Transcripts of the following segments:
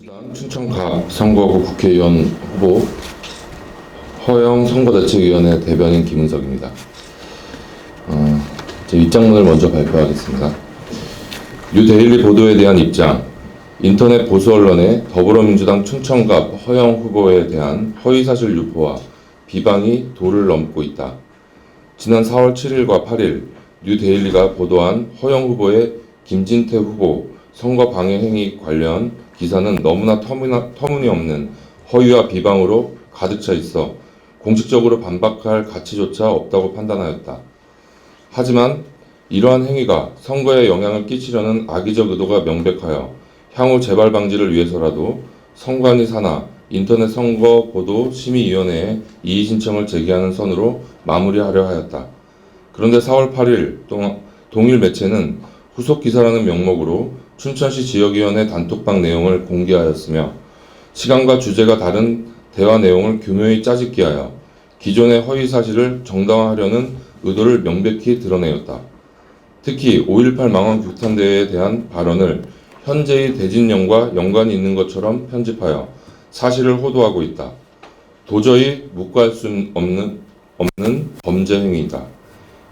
민주당 춘천갑 선거구 국회의원 후보 허영 선거대책위원회 대변인 김은석입니다. 제 입장문을 먼저 발표하겠습니다. 뉴데일리 보도에 대한 입장. 인터넷 보수 언론에 더불어민주당 춘천갑 허영 후보에 대한 허위사실 유포와 비방이 도를 넘고 있다. 지난 4월 7일과 8일 뉴데일리가 보도한 허영 후보의 김진태 후보 선거 방해 행위 관련 기사는 너무나 터무니없는 허위와 비방으로 가득 차 있어 공식적으로 반박할 가치조차 없다고 판단하였다. 하지만 이러한 행위가 선거에 영향을 끼치려는 악의적 의도가 명백하여 향후 재발 방지를 위해서라도 선관위 산하 인터넷 선거보도심의위원회에 이의 신청을 제기하는 선으로 마무리하려 하였다. 그런데 4월 8일 동일 매체는 후속 기사라는 명목으로 춘천시 지역위원회 단톡방 내용을 공개하였으며 시간과 주제가 다른 대화 내용을 교묘히 짜집기하여 기존의 허위 사실을 정당화하려는 의도를 명백히 드러내었다. 특히 5.18 망원 규탄대회에 대한 발언을 현재의 대진령과 연관이 있는 것처럼 편집하여 사실을 호도하고 있다. 도저히 묵과할 수 없는 범죄 행위이다.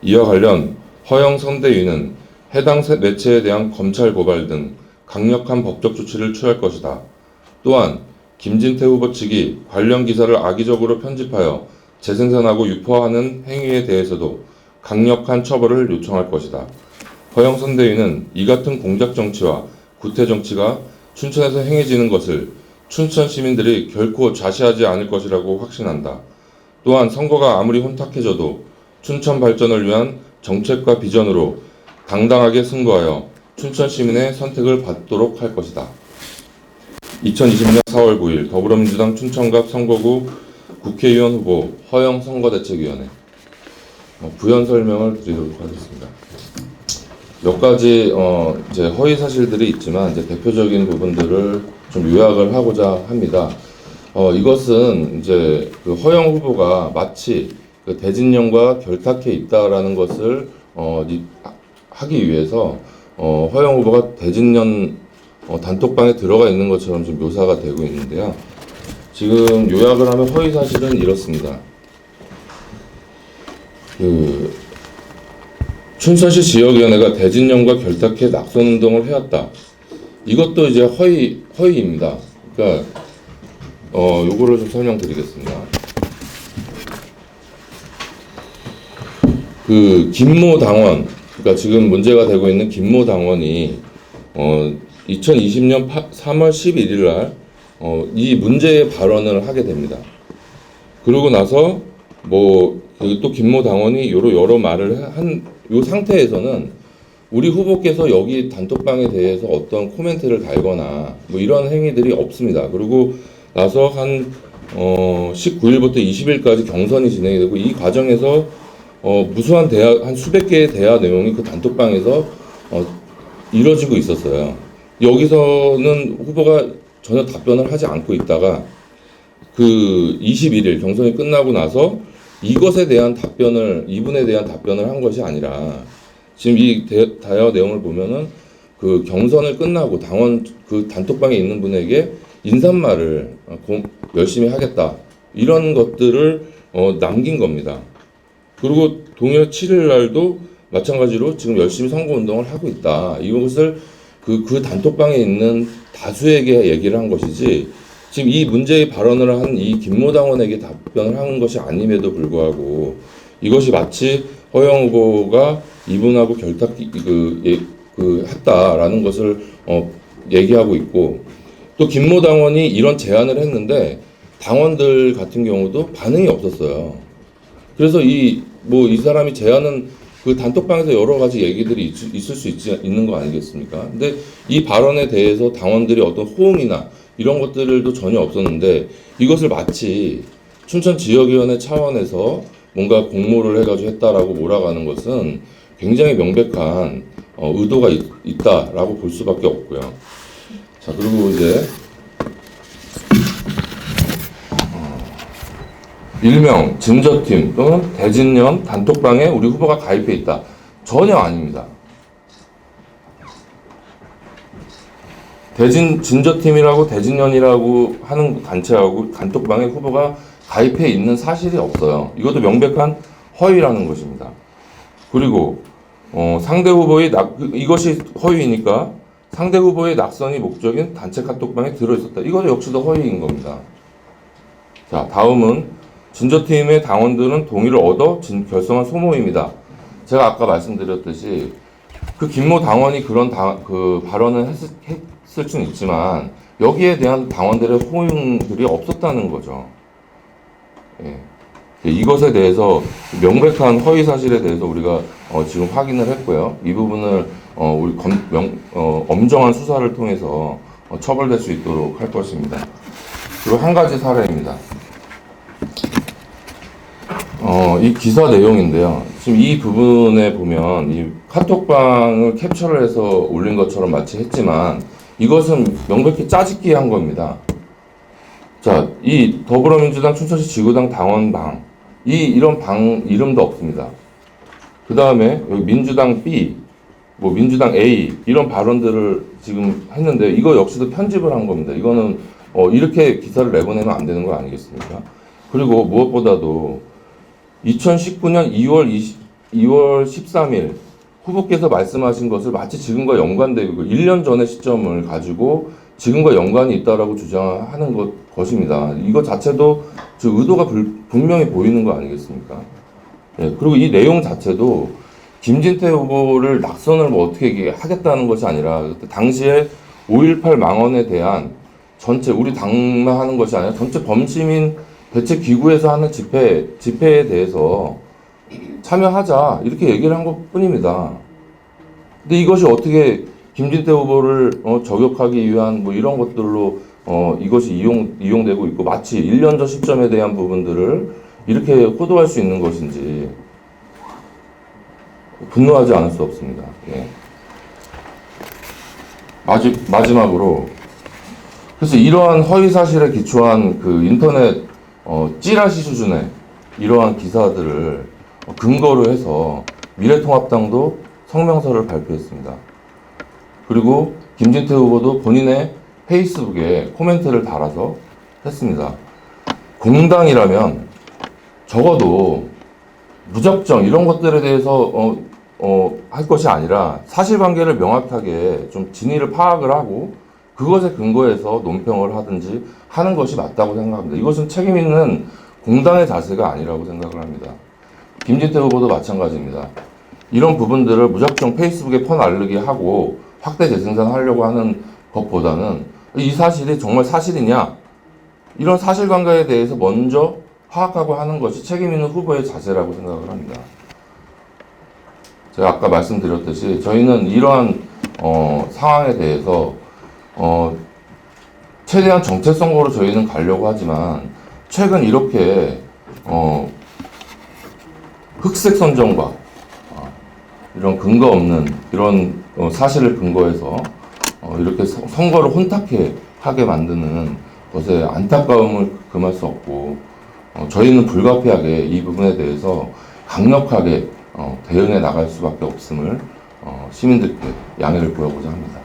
이와 관련 허영 선대위는 해당 매체에 대한 검찰 고발 등 강력한 법적 조치를 취할 것이다. 또한 김진태 후보 측이 관련 기사를 악의적으로 편집하여 재생산하고 유포하는 행위에 대해서도 강력한 처벌을 요청할 것이다. 허영 선대위는 이 같은 공작 정치와 구태 정치가 춘천에서 행해지는 것을 춘천 시민들이 결코 좌시하지 않을 것이라고 확신한다. 또한 선거가 아무리 혼탁해져도 춘천 발전을 위한 정책과 비전으로 당당하게 승부하여 춘천 시민의 선택을 받도록 할 것이다. 2020년 4월 9일 더불어민주당 춘천갑 선거구 국회의원 후보 허영 선거대책위원회 부연 설명을 드리도록 하겠습니다. 몇 가지 이제 허위 사실들이 있지만 이제 대표적인 부분들을 좀 요약을 하고자 합니다. 이것은 이제 그 허영 후보가 마치 그 대진령과 결탁해 있다라는 것을 하기 위해서 허영 후보가 대진령 단톡방에 들어가 있는 것처럼 좀 묘사가 되고 있는데요. 지금 요약을 하면 허위 사실은 이렇습니다. 춘천시 지역위원회가 대진령과 결탁해 낙선운동을 해왔다. 이것도 이제 허위입니다. 그러니까 요거를 좀 설명드리겠습니다. 그 김모 당원, 그러니까 지금 문제가 되고 있는 김모 당원이 2020년 3월 11일 날 이 문제의 발언을 하게 됩니다. 그러고 나서 또 김모 당원이 여러 말을 한 이 상태에서는 우리 후보께서 여기 단톡방에 대해서 어떤 코멘트를 달거나 이런 행위들이 없습니다. 그리고 나서 한 19일부터 20일까지 경선이 진행이 되고 이 과정에서 무수한 한 수백 개의 대화 내용이 그 단톡방에서 이루어지고 있었어요. 여기서는 후보가 전혀 답변을 하지 않고 있다가 그 21일 경선이 끝나고 나서 이분에 대한 답변을 한 것이 아니라 지금 이 대화 내용을 보면은 그 경선을 끝나고 당원 그 단톡방에 있는 분에게 인사말을 열심히 하겠다 이런 것들을 남긴 겁니다. 그리고 동일 7일 날도 마찬가지로 지금 열심히 선거운동을 하고 있다. 이것을 그 단톡방에 있는 다수에게 얘기를 한 것이지 지금 이 문제의 발언을 한 이 김모 당원에게 답변을 한 것이 아님에도 불구하고 이것이 마치 허영 후보가 이분하고 했다라는 것을 얘기하고 있고 또 김모 당원이 이런 제안을 했는데 당원들 같은 경우도 반응이 없었어요. 그래서 이 사람이 제안은 그 단톡방에서 여러 가지 얘기들이 있을 수 있는 거 아니겠습니까? 근데 이 발언에 대해서 당원들이 어떤 호응이나 이런 것들도 전혀 없었는데 이것을 마치 춘천 지역위원회 차원에서 뭔가 공모를 해가지고 했다라고 몰아가는 것은 굉장히 명백한 의도가 있다라고 볼 수밖에 없고요. 자, 그리고 이제 일명 진저팀 또는 대진령 단톡방에 우리 후보가 가입해 있다. 전혀 아닙니다. 진저팀이라고 대진연이라고 하는 단체하고 단톡방에 후보가 가입해 있는 사실이 없어요. 이것도 명백한 허위라는 것입니다. 그리고 상대 후보의 이것이 허위이니까 상대 후보의 낙선이 목적인 단체 카톡방에 들어있었다. 이것도 역시도 허위인 겁니다. 자, 다음은 진저팀의 당원들은 동의를 얻어 결성한 소모임이다. 제가 아까 말씀드렸듯이 그 김모 당원이 그런 그 발언을 했을 수는 있지만 여기에 대한 당원들의 호응들이 없었다는 거죠. 예. 이것에 대해서 명백한 허위 사실에 대해서 우리가 지금 확인을 했고요. 이 부분을 우리 엄정한 수사를 통해서 처벌될 수 있도록 할 것입니다. 그리고 한 가지 사례입니다. 이 기사 내용인데요. 지금 이 부분에 보면 이 카톡방을 캡처를 해서 올린 것처럼 마치 했지만 이것은 명백히 짜집기 한 겁니다. 자, 이 더불어민주당 춘천시 지구당 당원방 이런 방 이름도 없습니다. 그 다음에 여기 민주당 B, 뭐 민주당 A 이런 발언들을 지금 했는데 이거 역시도 편집을 한 겁니다. 이거는 이렇게 기사를 내보내면 안 되는 거 아니겠습니까? 그리고 무엇보다도 2019년 2월 13일 후보께서 말씀하신 것을 마치 지금과 연관되고 1년 전의 시점을 가지고 지금과 연관이 있다라고 주장하는 것입니다. 이것 자체도 의도가 분명히 보이는 거 아니겠습니까? 예, 그리고 이 내용 자체도 김진태 후보를 낙선을 뭐 어떻게 하겠다는 것이 아니라 당시에 5.18 망언에 대한 전체 우리 당만 하는 것이 아니라 전체 범시민 대체 기구에서 하는 집회에 대해서 참여하자 이렇게 얘기를 한 것뿐입니다. 근데 이것이 어떻게 김진태 후보를 저격하기 위한 뭐 이런 것들로 이것이 이용되고 있고 마치 1년 전 시점에 대한 부분들을 이렇게 호도할 수 있는 것인지 분노하지 않을 수 없습니다. 예. 마지막으로 그래서 이러한 허위 사실에 기초한 그 인터넷 찌라시 수준의 이러한 기사들을 근거로 해서 미래통합당도 성명서를 발표했습니다. 그리고 김진태 후보도 본인의 페이스북에 코멘트를 달아서 했습니다. 공당이라면 적어도 무작정 이런 것들에 대해서 할 것이 아니라 사실관계를 명확하게 좀 진위를 파악을 하고 그것에 근거해서 논평을 하든지 하는 것이 맞다고 생각합니다. 이것은 책임 있는 공당의 자세가 아니라고 생각을 합니다. 김진태 후보도 마찬가지입니다. 이런 부분들을 무작정 페이스북에 퍼날르게 하고 확대 재생산하려고 하는 것보다는 이 사실이 정말 사실이냐 이런 사실관계에 대해서 먼저 파악하고 하는 것이 책임 있는 후보의 자세라고 생각을 합니다. 제가 아까 말씀드렸듯이 저희는 이러한 상황에 대해서 최대한 정체성으로 저희는 가려고 하지만 최근 이렇게 흑색 선정과 이런 근거 없는 이런 사실을 근거해서 이렇게 선거를 혼탁해 하게 만드는 것에 안타까움을 금할 수 없고 저희는 불가피하게 이 부분에 대해서 강력하게 대응해 나갈 수밖에 없음을 시민들께 양해를 구하고자 합니다.